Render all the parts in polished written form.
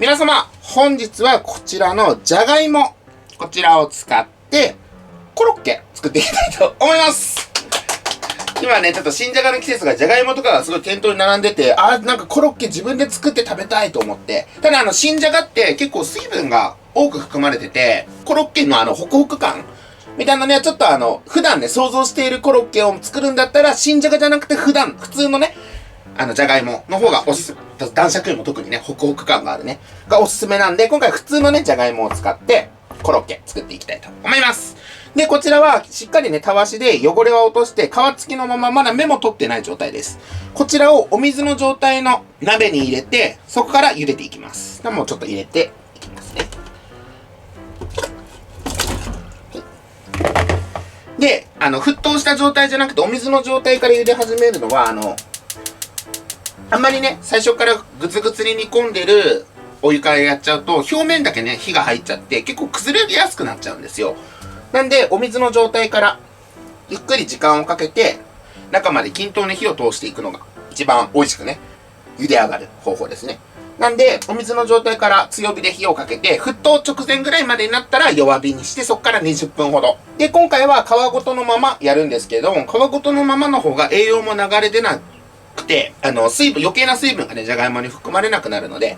皆様、本日はこちらのじゃがいも、こちらを使ってコロッケ作っていきたいと思います。今ね、ちょっと新じゃがの季節がじゃがいもとかがすごい店頭に並んでて、なんかコロッケ自分で作って食べたいと思って。ただ新じゃがって結構水分が多く含まれてて、コロッケのホクホク感みたいなね、ちょっと普段ね、想像しているコロッケを作るんだったら、新じゃがじゃなくて普通のね、じゃがいもの方がおすすめ。男爵よりも特にね、ホクホク感があるね、がおすすめなんで、今回普通のね、じゃがいもを使って、コロッケ作っていきたいと思います。で、こちらはしっかりね、たわしで汚れは落として、皮付きのまままだ芽も取ってない状態です。こちらをお水の状態の鍋に入れて、そこから茹でていきます。もうちょっと入れていきますね。で、沸騰した状態じゃなくて、お水の状態から茹で始めるのは、あんまりね、最初からグツグツに煮込んでるお湯からやっちゃうと、表面だけね、火が入っちゃって、結構崩れやすくなっちゃうんですよ。なんで、お水の状態から、ゆっくり時間をかけて、中まで均等に火を通していくのが、一番美味しくね、茹で上がる方法ですね。なんで、お水の状態から強火で火をかけて、沸騰直前ぐらいまでになったら弱火にして、そこから20分ほど。で、今回は皮ごとのままやるんですけれども、皮ごとのままの方が栄養も流れ出なくて、余計な水分がね、じゃがいもに含まれなくなるので、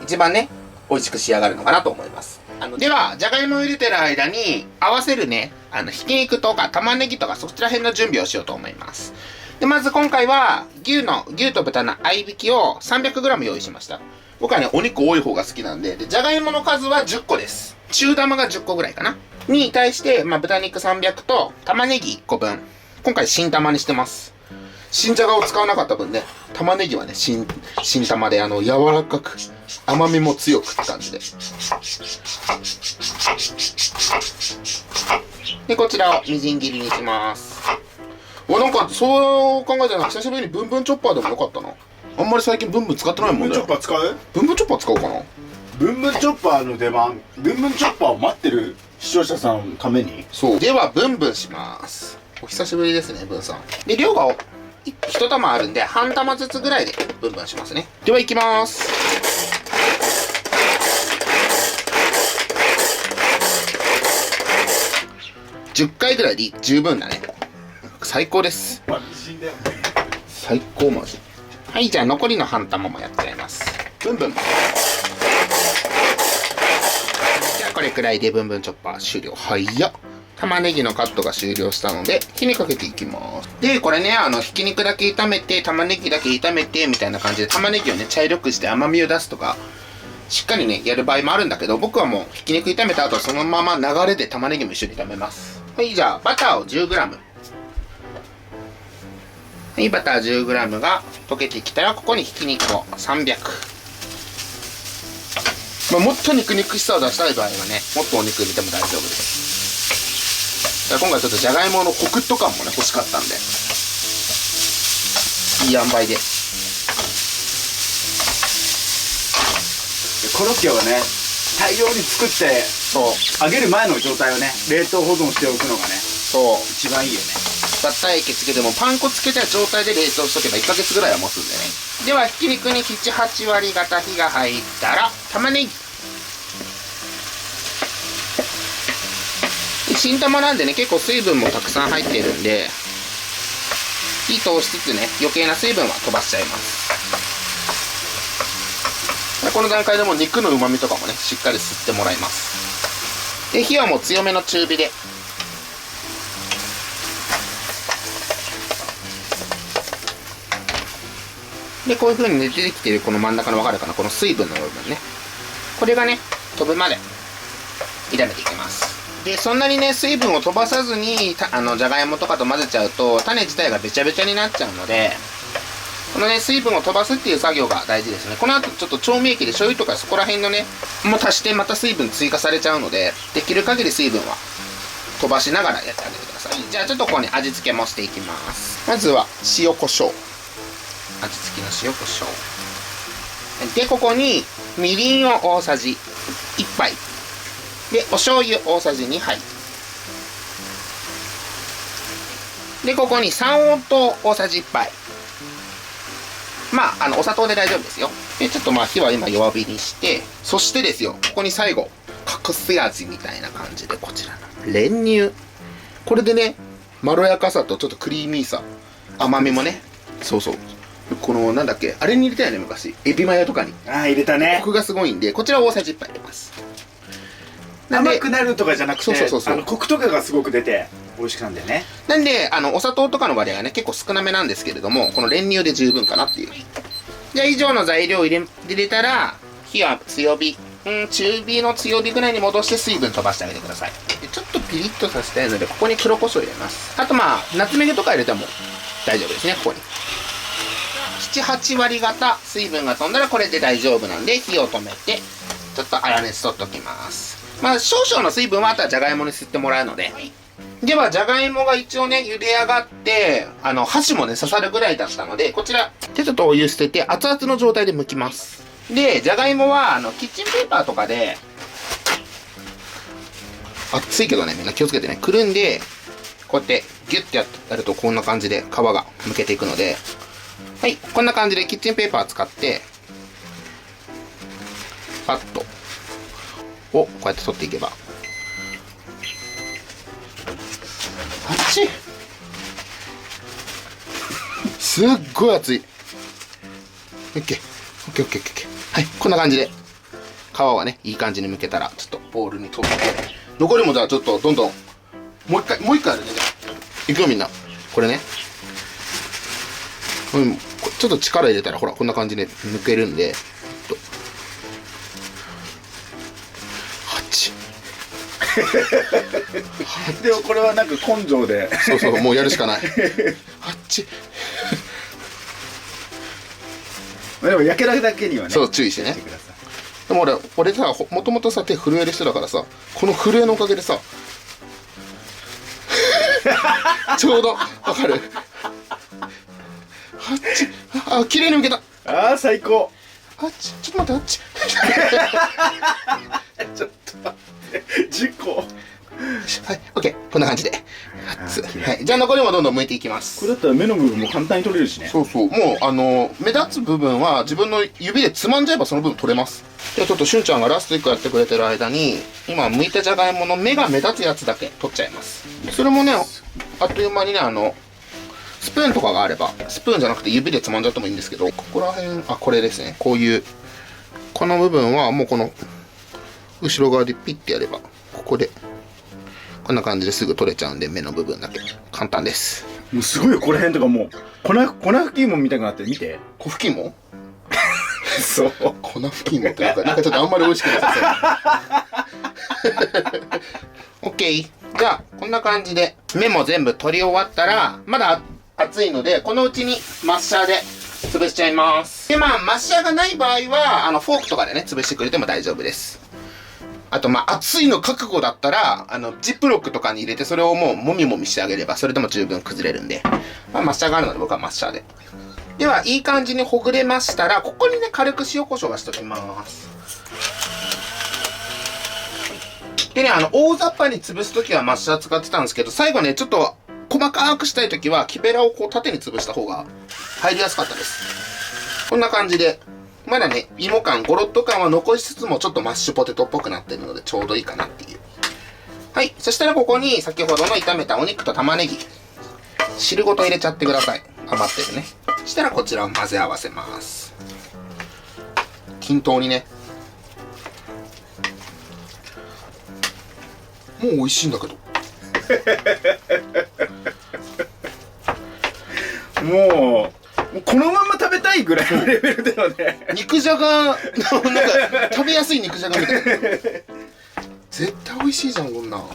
一番ね、美味しく仕上がるのかなと思います。では、じゃがいもを入れてる間に、合わせるね、ひき肉とか玉ねぎとかそちら辺の準備をしようと思います。で、まず今回は、牛と豚の合いびきを 300g 用意しました。僕はね、お肉多い方が好きなんで、じゃがいもの数は10個です。中玉が10個ぐらいかな。に対して、豚肉300と玉ねぎ1個分。今回新玉にしてます。新じゃがを使わなかった分ね、玉ねぎはね、新玉で柔らかく、甘みも強くって感じで。で、こちらをみじん切りにします。なんか、そう考えたら久しぶりにブンブンチョッパーでもよかったな。あんまり最近ブンブン使ってないもんね。ブンブンチョッパー使う？ブンブンチョッパー使おうかな。ブンブンチョッパーの出番。ブンブンチョッパーを待ってる視聴者さんのために。そう。では、ブンブンします。お久しぶりですね、ブンさん。で、量が一玉あるんで、半玉ずつぐらいでブンブンしますね。では、いきます。10回ぐらいで十分だね。最高です。最高マジ。はい、じゃあ残りの半玉もやっちゃいます。ブンブン。じゃあこれくらいでブンブンチョッパー終了。はいや。玉ねぎのカットが終了したので、火にかけていきます。で、これね、ひき肉だけ炒めて、玉ねぎだけ炒めて、みたいな感じで、玉ねぎをね、茶色くして甘みを出すとか、しっかりね、やる場合もあるんだけど、僕はもう、ひき肉炒めた後はそのまま流れで玉ねぎも一緒に炒めます。はい、じゃあ、バターを 10g。はい、バター 10g が溶けてきたら、ここにひき肉を300。もっと肉々しさを出したい場合はね、もっとお肉入れても大丈夫です。今回ちょっとじゃがいものコクとかもね、欲しかったんで。いい塩梅で。コロッケをね、大量に作って、揚げる前の状態をね、冷凍保存しておくのがね、一番いいよね。バッター液つけてもパン粉つけた状態で冷凍しとけば1ヶ月ぐらいは持つんでね。では、ひき肉に7、8割方火が入ったら、玉ねぎ。新玉なんでね、結構水分もたくさん入ってるんで、火通しつつね、余計な水分は飛ばしちゃいます。この段階でも肉の旨味とかもね、しっかり吸ってもらいます。で、火はもう強めの中火で。で、こういう風にね、出てきてるこの真ん中の分かるかな、この水分の部分ね。これがね、飛ぶまで炒めていきます。で、そんなにね、水分を飛ばさずに、じゃがいもとかと混ぜちゃうと、種自体がべちゃべちゃになっちゃうので、このね、水分を飛ばすっていう作業が大事ですね。この後ちょっと調味液で醤油とかそこら辺のね、もう足してまた水分追加されちゃうので、できる限り水分は飛ばしながらやってあげてください。じゃあちょっとここに味付けもしていきます。まずは塩コショウ。味付きの塩コショウ。で、ここにみりんを大さじ1杯。で、お醤油大さじ2杯。で、ここに三温糖大さじ1杯。まあ、お砂糖で大丈夫ですよ。で、ちょっとまあ、火は今弱火にして、そしてですよ、ここに最後、隠し味みたいな感じで、こちらの練乳。これでね、まろやかさとちょっとクリーミーさ、甘みもね、そうそう。この、なんだっけ、あれに入れたよね、昔。エビマヨとかに。ああ、入れたね。コクがすごいんで、こちら大さじ1杯入れます。なんで甘くなるとかじゃなくて、そうコクとかがすごく出て、美味しくなるんだよね。なんで、お砂糖とかの割合がね、結構少なめなんですけれども、この練乳で十分かなっていう。じゃあ、以上の材料を入れたら、火は強火。中火の強火ぐらいに戻して水分飛ばしてあげてください。でちょっとピリッとさせたいので、ここに黒胡椒入れます。あとまあ、ナツメグとか入れても大丈夫ですね、ここに。7、8割方水分が飛んだらこれで大丈夫なんで、火を止めて、ちょっと粗熱取っときます。まあ、少々の水分はあとはじゃがいもに吸ってもらうので。では、じゃがいもが一応ね、茹で上がって、箸もね、刺さるぐらいだったので、こちら、ちょっとお湯捨てて、熱々の状態で剥きます。で、じゃがいもは、キッチンペーパーとかで、熱いけどね、みんな気をつけてね、くるんで、こうやって、ギュッてやると、こんな感じで皮が剥けていくので、はい、こんな感じでキッチンペーパー使って、パッと、こうやって取っていけば。熱いすっごい熱い。オッケー。オッケーオッケーオッケー。はい、こんな感じで。皮はね、いい感じに剥けたら、ちょっとボウルに取って。残りもじゃあちょっとどんどん、もう一回あるね。いくよみんな。これね。ちょっと力入れたら、ほら、こんな感じで抜けるんで。でもこれはなんか根性で。そうそう、もうやるしかない。あっち。でも焼けるだけにはね。そう、注意してね。でも俺さ、もともとさ、手震える人だからさ、この震えのおかげでさ、ちょうど、わかる。あっち、綺麗に剥けた。ああ、最高。あっち、ちょっと待って、あっち。ちょっと待って、事故。はい、オッケー、こんな感じで。はい、じゃあ残りもどんどん剥いていきます。これだったら目の部分も簡単に取れるしね。そうそう、もう目立つ部分は自分の指でつまんじゃえばその部分取れます。じゃあちょっとしゅんちゃんがラスト1個やってくれてる間に、今剥いたじゃがいもの目が目立つやつだけ取っちゃいます。それもね、あっという間にね、スプーンとかがあれば、スプーンじゃなくて指でつまんじゃってもいいんですけど、ここら辺、これですね。こういう、この部分はもうこの、後ろ側でピッてやれば、ここで、こんな感じですぐ取れちゃうんで、目の部分だけ。簡単です。もうすごいよ、この辺とかもう、粉吹き芋みたいになってる、見て。粉吹き芋そう。粉吹き芋ってなんかちょっとあんまり美味しくなさそう。OK。じゃあ、こんな感じで、目も全部取り終わったら、まだ熱いので、このうちにマッシャーで潰しちゃいます。で、まあ、マッシャーがない場合は、フォークとかでね、潰してくれても大丈夫です。あと、まあ、熱いの覚悟だったら、ジップロックとかに入れて、それをもう、もみもみしてあげれば、それでも十分崩れるんで、まあ、マッシャーがあるので、僕はマッシャーで。では、いい感じにほぐれましたら、ここにね、軽く塩コショウはしときます。でね、大雑把に潰すときはマッシャー使ってたんですけど、最後ね、ちょっと、細かくしたいときは、木べらをこう、縦に潰した方が、入りやすかったです。こんな感じで、まだね、芋感、ゴロッと感は残しつつも、ちょっとマッシュポテトっぽくなってるので、ちょうどいいかなっていう。はい。そしたらここに、先ほどの炒めたお肉と玉ねぎ、汁ごと入れちゃってください。余ってるね。そしたらこちらを混ぜ合わせます。均等にね。もう美味しいんだけど。もうこのまま食べたいぐらいのレベルだよね。肉じゃが、なんか食べやすい肉じゃがみたいな。絶対美味しいじゃん、こんなん。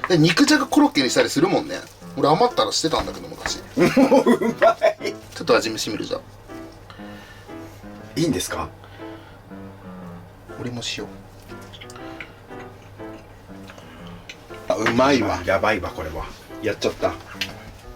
で、肉じゃがコロッケにしたりするもんね。俺余ったらしてたんだけど、昔。もううまい。ちょっと味見してみるじゃん。いいんですか？俺も塩。うまいわ。やばいわ、これは。やっちゃった。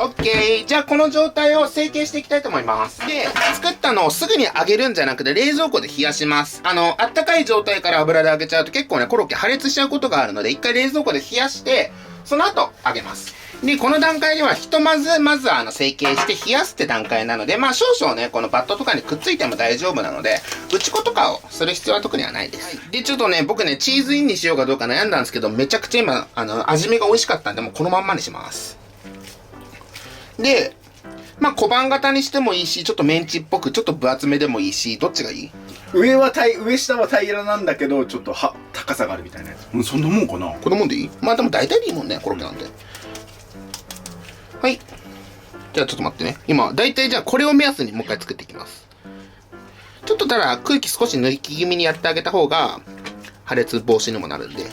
オッケー。じゃあこの状態を成形していきたいと思います。で、作ったのをすぐに揚げるんじゃなくて冷蔵庫で冷やします。あったかい状態から油で揚げちゃうと結構ね、コロッケ破裂しちゃうことがあるので、一回冷蔵庫で冷やして、その後揚げます。で、この段階ではひとまず成形して冷やすって段階なので、少々ね、このバットとかにくっついても大丈夫なので、打ち粉とかをする必要は特にはないです。で、ちょっとね、僕ね、チーズインにしようかどうか悩んだんですけど、めちゃくちゃ今、味見が美味しかったんで、もうこのまんまにします。で、小判型にしてもいいし、ちょっとメンチっぽく、ちょっと分厚めでもいいし、どっちがいい？上下は平らなんだけど、ちょっと高さがあるみたいなやつ。そんなもんかな。こんなもんでいい？でも大体でいいもんね、コロッケなんで。はい。じゃあちょっと待ってね。今、大体じゃあこれを目安にもう一回作っていきます。ちょっとただ空気少し抜き気味にやってあげた方が、破裂防止にもなるんで。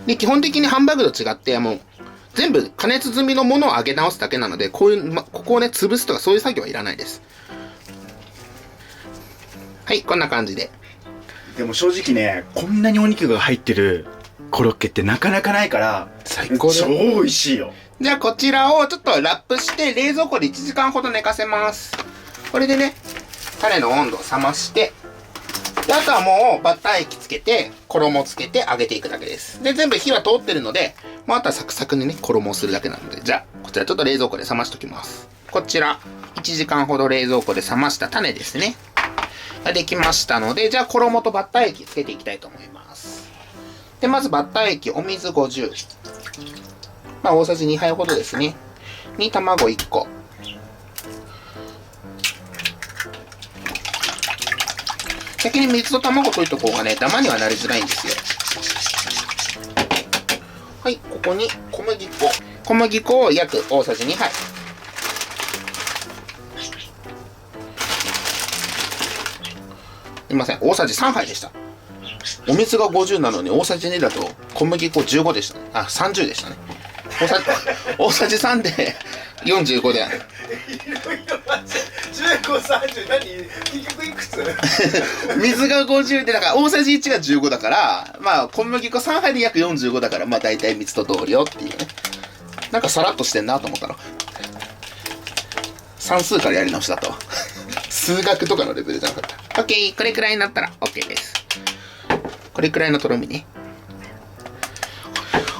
で、基本的にハンバーグと違って、もう、全部加熱済みのものを揚げ直すだけなので、ここをね、潰すとかそういう作業はいらないです。はい、こんな感じで。でも正直ね、こんなにお肉が入ってるコロッケってなかなかないから、最高だ。超美味しいよ。じゃあこちらをちょっとラップして冷蔵庫で1時間ほど寝かせます。これでね、タレの温度を冷まして、であとはもうバッター液つけて、衣つけて揚げていくだけです。で、全部火は通ってるので、あとはサクサクにね、衣をするだけなので、じゃあ、こちらちょっと冷蔵庫で冷ましときます。こちら、1時間ほど冷蔵庫で冷ました種ですね。ができましたので、じゃあ衣とバッター液つけていきたいと思います。で、まずバッター液、お水50。大さじ2杯ほどですね。に卵1個。先に水と卵溶いとこうがね、ダマにはなりづらいんですよ。はい、ここに小麦粉。小麦粉を約大さじ2杯。すいません、大さじ3杯でした。お水が50なのに大さじ2だと小麦粉15でしたね。30でしたね。大さじ3で45で。15、30、結局いくつ？水が50で、だから大さじ1が15だから、小麦粉3杯で約45だから、大体水と同量っていうね。なんかさらっとしてんなと思ったら、算数からやり直しだと。数学とかのレベルじゃなかった。OK、これくらいになったら OK です。これくらいのとろみね。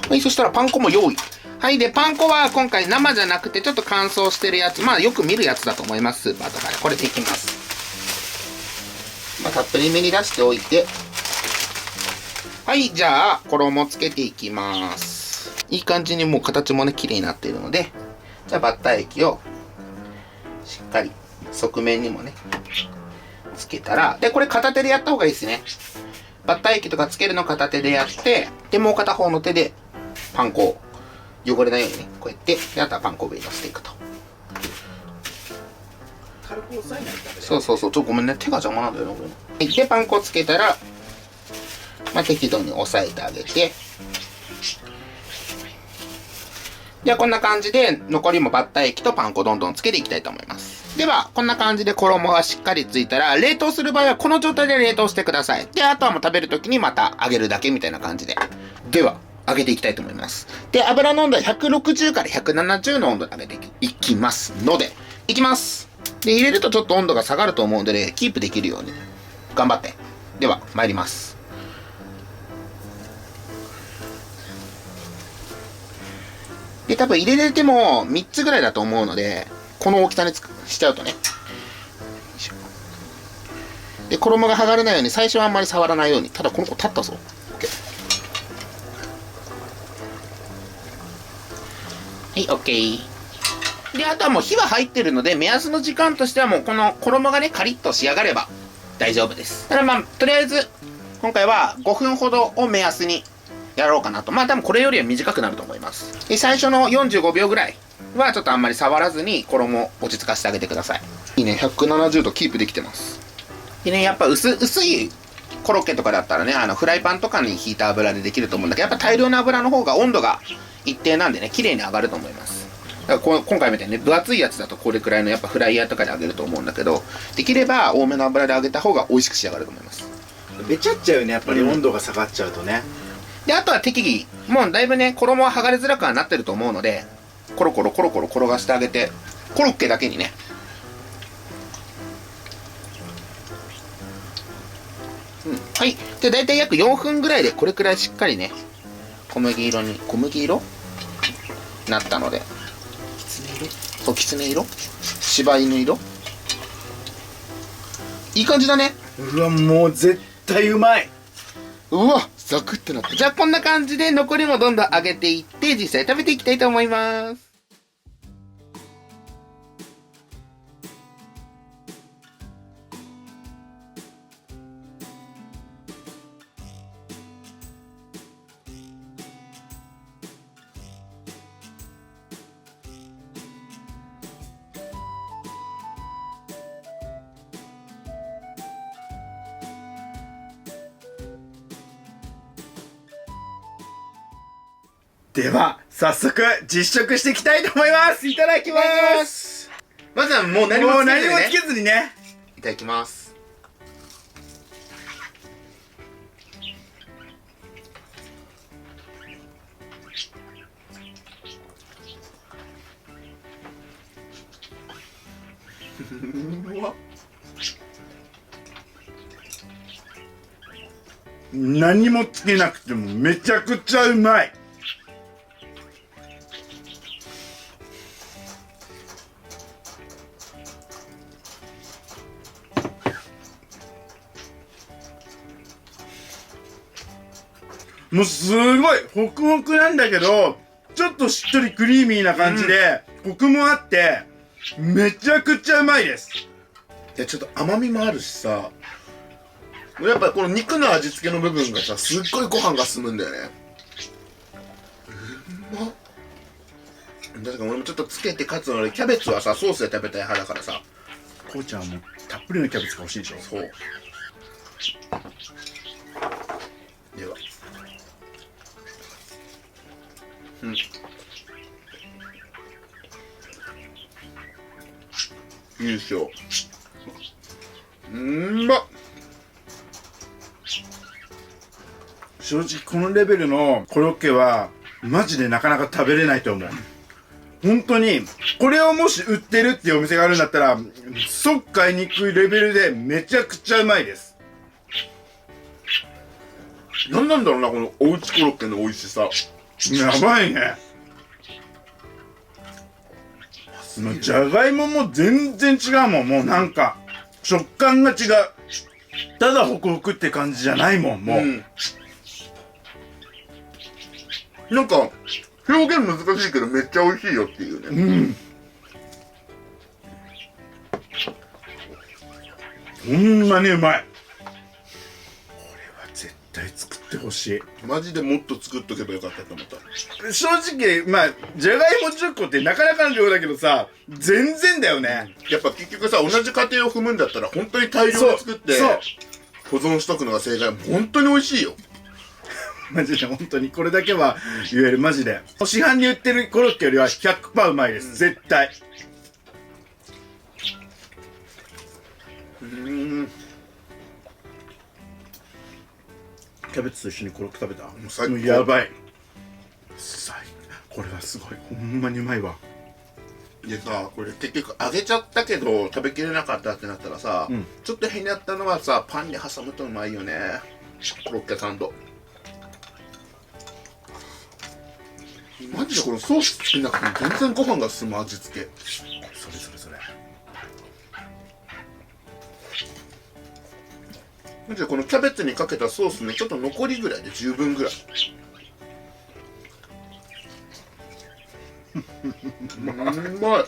はい、そしたらパン粉も用意。はい、で、パン粉は今回生じゃなくてちょっと乾燥してるやつ。よく見るやつだと思います、スーパーとかで。これでいきます。たっぷりめに出しておいて。はい、じゃあ、衣つけていきます。いい感じにもう形もね、綺麗になっているので、じゃあ、バッター液をしっかり側面にもね、つけたら、で、これ片手でやった方がいいですね。バッター液とかつけるの片手でやって、で、もう片方の手でパン粉を汚れないようにね、こうやって、で、あとはパン粉を上に乗せていくと。軽く押さえないと。そう、ちょっとごめんね、手が邪魔なんだよね、これ。で、パン粉をつけたら、適度に押さえてあげて、じゃあこんな感じで、残りもバッター液とパン粉どんどんつけていきたいと思います。では、こんな感じで衣がしっかりついたら、冷凍する場合はこの状態で冷凍してください。で、あとはもう食べるときにまた揚げるだけみたいな感じで。では、揚げていきたいと思います。で、油の温度は160から170の温度で揚げていきますので、いきます。で、入れるとちょっと温度が下がると思うので、キープできるように頑張って。では、参ります。で、多分入れれても3つぐらいだと思うので、この大きさにしちゃうとね。で、衣が剥がれないように最初はあんまり触らないように。ただこの子立ったぞ。OK。はい、OK。で、あとはもう火は入ってるので、目安の時間としてはもうこの衣がね、カリッと仕上がれば大丈夫です。ただとりあえず、今回は5分ほどを目安にやろうかなと。多分これよりは短くなると思います。で、最初の45秒ぐらいはちょっとあんまり触らずに衣を落ち着かせてあげてください。いいね、170度キープできてます。でね、やっぱ薄いコロッケとかだったらね、フライパンとかに引いた油でできると思うんだけど、やっぱ大量の油の方が温度が一定なんでね、綺麗に上がると思います。だから今回みたいにね、分厚いやつだとこれくらいのやっぱフライヤーとかで揚げると思うんだけど、できれば多めの油で揚げた方が美味しく仕上がると思います。べちゃっちゃうよね、やっぱり温度が下がっちゃうとね。で、あとは適宜、もうだいぶね、衣は剥がれづらくはなってると思うので、コロコロ転がしてあげて、コロッケだけにね、はい。で、だいたい約4分ぐらいでこれくらいしっかりね、小麦色なったので、そうきつね色、柴犬色、いい感じだね。うわ、もう絶対うまい。うわ、ザクってなった。じゃあこんな感じで残りもどんどん揚げていって実際食べていきたいと思います。では早速実食していきたいと思います。いただきます。まずはもう何もつけずにね。もう何もつけずにね。いただきます。うわ、何もつけなくてもめちゃくちゃうまい。もうすごいホクホクなんだけど、ちょっとしっとりクリーミーな感じで、コクもあってめちゃくちゃうまいです。いや、ちょっと甘みもあるしさ、やっぱこの肉の味付けの部分がさ、すっごいご飯が進むんだよね。うまっ。だから俺もちょっとつけて、かつ俺キャベツはさソースで食べたい派だからさ。こうちゃんはもうたっぷりのキャベツが欲しいでしょ。そうでは、よいしょ。まっ。正直このレベルのコロッケはマジでなかなか食べれないと思う。本当にこれをもし売ってるっていうお店があるんだったら即買いに行くレベルでめちゃくちゃうまいです。なんなんだろうな、このおうちコロッケの美味しさ。やばいね。じゃがいもも全然違うもん。もうなんか食感が違う。ただホクホクって感じじゃないもん。もう、なんか表現難しいけどめっちゃ美味しいよっていうね。ほんまにうまい。これは絶対作ってほしい。マジでもっと作っとけばよかったと思った。正直まあじゃがいも10個ってなかなかの量だけどさ、全然だよね。やっぱ結局さ、同じ過程を踏むんだったら本当に大量で作って保存しとくのが正解。本当に美味しいよ。マジで本当にこれだけは言える。マジで市販に売ってるコロッケよりは 100% うまいです、絶対。キャベツと一緒にコロッケ食べた？もうやばい。これはすごい。ほんまにうまいわ。でさ、これ結局揚げちゃったけど食べきれなかったってなったらさ、ちょっと変になったのはさ、パンに挟むとうまいよね、コロッケサンド。マジでこのソースつけなくても全然ご飯が進む味付け。それマジでこのキャベツにかけたソースね、ちょっと残りぐらいで十分ぐらい。うまい。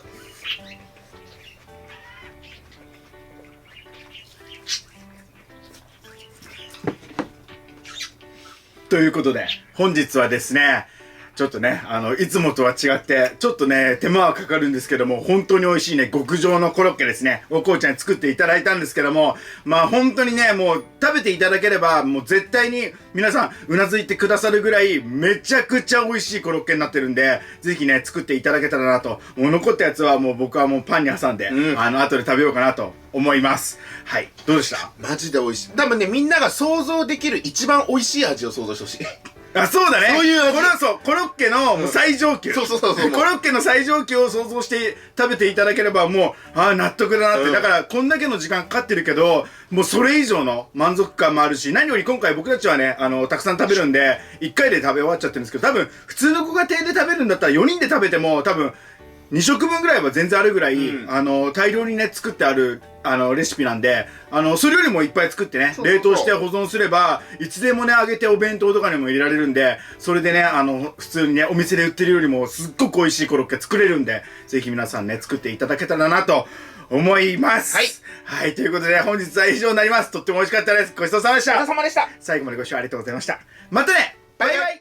ということで本日はですね、ちょっとね、いつもとは違って、ちょっとね、手間はかかるんですけども、本当に美味しいね、極上のコロッケですね、おこうちゃんに作っていただいたんですけども、まあ本当にね、もう食べていただければ、もう絶対に皆さんうなずいてくださるぐらい、めちゃくちゃ美味しいコロッケになってるんで、ぜひね、作っていただけたらなと。もう残ったやつはもう僕はもうパンに挟んで、後で食べようかなと思います。はい、どうでした？マジで美味しい。多分ね、みんなが想像できる一番美味しい味を想像してほしい。あ、そうだね。そういう味コロッケのもう最上級。そうそうそうそうコロッケの最上級を想像して食べていただければもう、ああ、納得だなって。だから、こんだけの時間かかってるけど、もうそれ以上の満足感もあるし、何より今回僕たちはね、たくさん食べるんで、1回で食べ終わっちゃってるんですけど、多分、普通のご家庭で食べるんだったら4人で食べても、多分、2食分ぐらいは全然あるぐらい、大量にね、作ってある、レシピなんで、それよりもいっぱい作ってね、そうそうそう冷凍して保存すれば、いつでもね、揚げてお弁当とかにも入れられるんで、それでね、普通にね、お店で売ってるよりも、すっごく美味しいコロッケ作れるんで、ぜひ皆さんね、作っていただけたらなと思います。はい。はい、ということで、本日は以上になります。とっても美味しかったです。ごちそうさまでした。お疲れ様でした。最後までご視聴ありがとうございました。またね、バイバイ。